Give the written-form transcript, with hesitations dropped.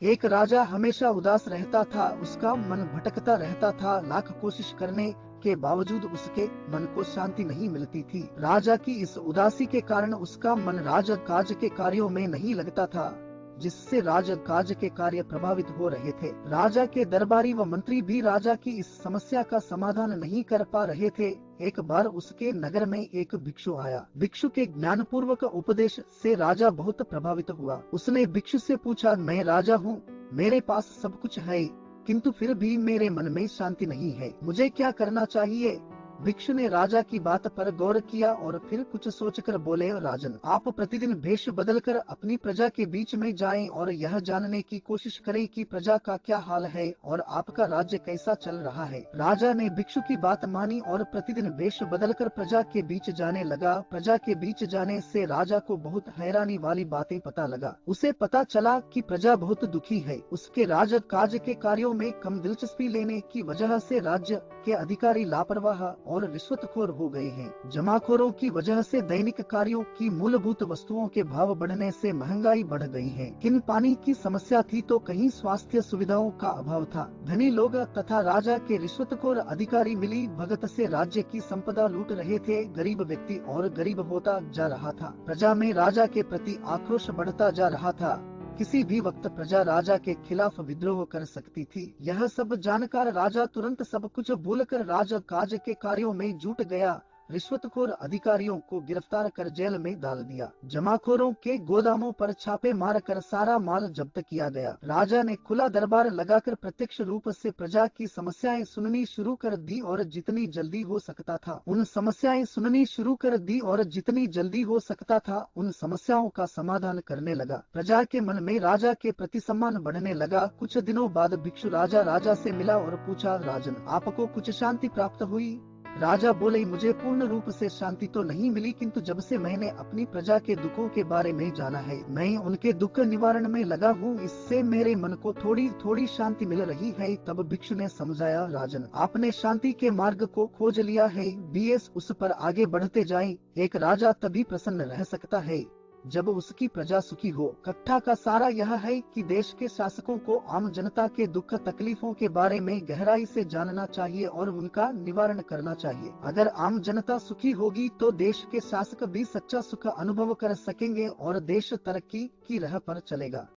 एक राजा हमेशा उदास रहता था, उसका मन भटकता रहता था। लाख कोशिश करने के बावजूद उसके मन को शांति नहीं मिलती थी। राजा की इस उदासी के कारण उसका मन राजकाज के कार्यों में नहीं लगता था, जिससे राजकाज के कार्य प्रभावित हो रहे थे। राजा के दरबारी व मंत्री भी राजा की इस समस्या का समाधान नहीं कर पा रहे थे। एक बार उसके नगर में एक भिक्षु आया। भिक्षु के ज्ञानपूर्वक उपदेश से राजा बहुत प्रभावित हुआ। उसने भिक्षु से पूछा, मैं राजा हूँ, मेरे पास सब कुछ है, किंतु फिर भी मेरे मन में शांति नहीं है, मुझे क्या करना चाहिए? भिक्षु ने राजा की बात पर गौर किया और फिर कुछ सोचकर बोले, राजन, आप प्रतिदिन भेष बदलकर अपनी प्रजा के बीच में जाएं और यह जानने की कोशिश करें कि प्रजा का क्या हाल है और आपका राज्य कैसा चल रहा है। राजा ने भिक्षु की बात मानी और प्रतिदिन भेष बदलकर प्रजा के बीच जाने लगा। प्रजा के बीच जाने से राजा को बहुत हैरानी वाली बातें पता लगा। उसे पता चला कि प्रजा बहुत दुखी है। उसके राजकाज के कार्यों में कम दिलचस्पी लेने की वजह से राज्य के अधिकारी लापरवाह और रिश्वतखोर हो गए हैं। जमाखोरों की वजह से दैनिक कार्यों की मूलभूत वस्तुओं के भाव बढ़ने से महंगाई बढ़ गई है। किन पानी की समस्या थी तो कहीं स्वास्थ्य सुविधाओं का अभाव था। धनी लोग तथा राजा के रिश्वतखोर अधिकारी मिली भगत से राज्य की संपदा लूट रहे थे। गरीब व्यक्ति और गरीब होता जा रहा था। प्रजा में राजा के प्रति आक्रोश बढ़ता जा रहा था। किसी भी वक्त प्रजा राजा के खिलाफ विद्रोह कर सकती थी। यह सब जानकर राजा तुरंत सब कुछ भूलकर राजकाज के कार्यों में जुट गया। रिश्वतखोर अधिकारियों को गिरफ्तार कर जेल में डाल दिया। जमाखोरों के गोदामों पर छापे मारकर सारा माल जब्त किया गया। राजा ने खुला दरबार लगाकर प्रत्यक्ष रूप से प्रजा की समस्याएं सुननी शुरू कर दी और जितनी जल्दी हो सकता था उन समस्याओं का समाधान करने लगा। प्रजा के मन में राजा के प्रति सम्मान बढ़ने लगा। कुछ दिनों बाद भिक्षु राजा से मिला और पूछा, राजन, आपको कुछ शांति प्राप्त हुई? राजा बोले, मुझे पूर्ण रूप से शांति तो नहीं मिली, किंतु जब से मैंने अपनी प्रजा के दुखों के बारे में जाना है, मैं उनके दुख निवारण में लगा हूँ, इससे मेरे मन को थोड़ी थोड़ी शांति मिल रही है। तब भिक्षु ने समझाया, राजन, आपने शांति के मार्ग को खोज लिया है, बीएस उस पर आगे बढ़ते जाएं। एक राजा तभी प्रसन्न रह सकता है जब उसकी प्रजा सुखी हो। कथा का सारा यह है कि देश के शासकों को आम जनता के दुख तकलीफों के बारे में गहराई से जानना चाहिए और उनका निवारण करना चाहिए। अगर आम जनता सुखी होगी तो देश के शासक भी सच्चा सुख अनुभव कर सकेंगे और देश तरक्की की राह पर चलेगा।